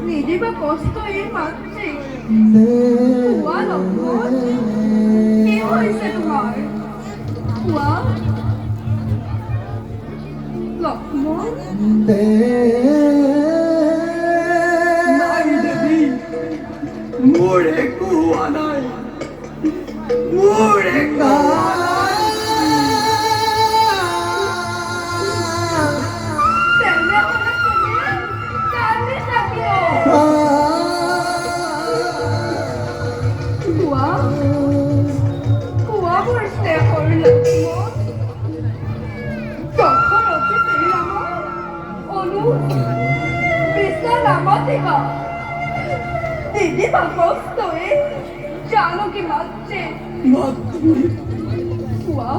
নিজেবা কষ্টই মাতছে কোৱা লক্ষ্মণ কি হৈছে তোমাৰ কোৱা লক্ষ্মণ নাই দেৱী মোৰ একো হোৱা নাই মোৰ একো তেনেহ'লে তুমি কান্দিছা কিয় কোৱা কোৱা মোৰ স্নেহৰ লক্ষ্মণ তখন অতি শ্ৰীৰাম অনু বিশ্ব নামতিবা দিদি বা কষ্টে জানো কি মাতছে কোৱা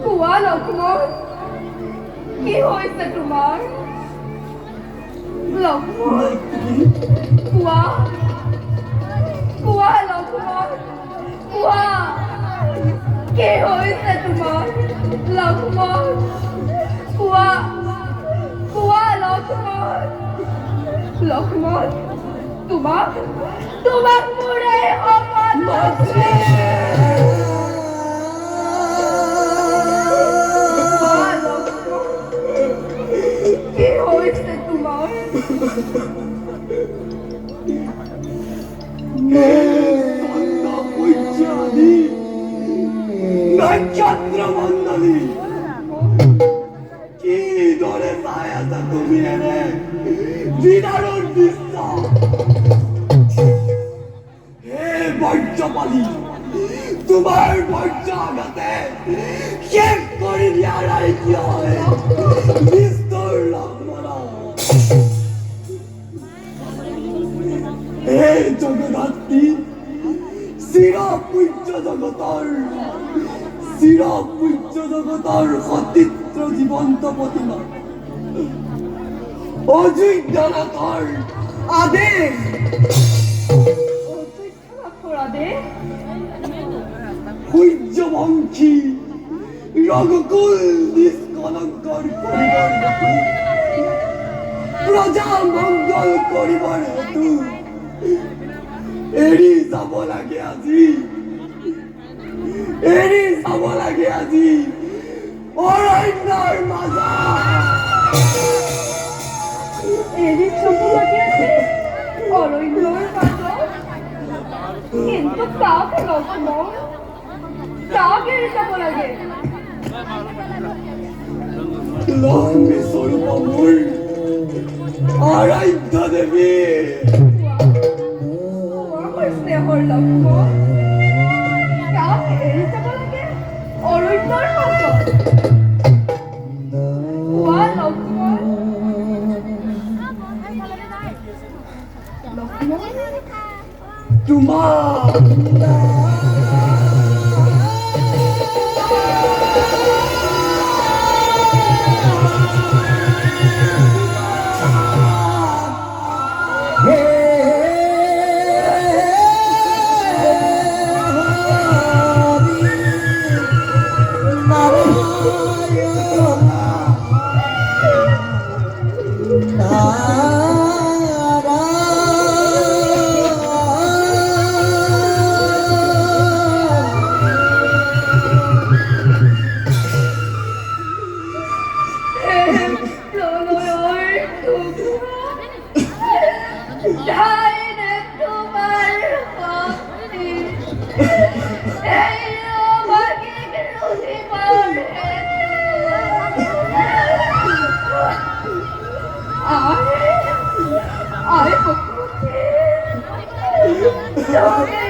কোৱা লক্ষ্মণ কি হৈছে তোমাৰ লক্ষ্মণ কোৱা কোৱা লক্ষ্মণ কোৱা কি হৈছে তোমাৰ লক্ষ্মণ কোৱা কোৱা লক্ষ্মণ লক্ষ্মণ তোমাক তোমাক মোৰে অপমান হৈছে কোৱা লক্ষ্মণ কি হৈছে তোমাৰ নক্ষত্র মন্ডলী কি ধরে চাই আছা তুমি এনে বিদারুণ দৃশ্য হে বর্জ্যপালী তোমার বর্জ্য আঘাতে শেষ করে দিয়ার কি হয় বিস্তর লম্বনা হে জগদ্ধাত্রী চিরপূজ্য জগতৰ চিৰপূজ্য জগতৰ সতীত্ৰ জীবন্ত প্ৰতিমা অযোধ্যানাথৰ আদেশ সূৰ্যবংশী ৰঘুকুল নিষ্কলংকৰ কৰিবৰ হেতু প্ৰজা মংগল কৰিবৰ হেতু এৰি যাব লাগে আজি এৰি যাব লাগে আজি অৰণ্যৰ মাজত এৰি যাব লাগে আজি অৰণ্যৰ মাজত কিন্তু কাক লক্ষ্মণ কাক এৰি যাব লাগে লক্ষ্মী স্বৰূপ মোৰ আৰাধ্য দেৱী স্নেহৰ লক্ষ্মণ কাক এৰি যাব লাগে অৰণ্যৰ মাজত কোৱা লক্ষ্মণ লক্ষ্মণ তোমাক I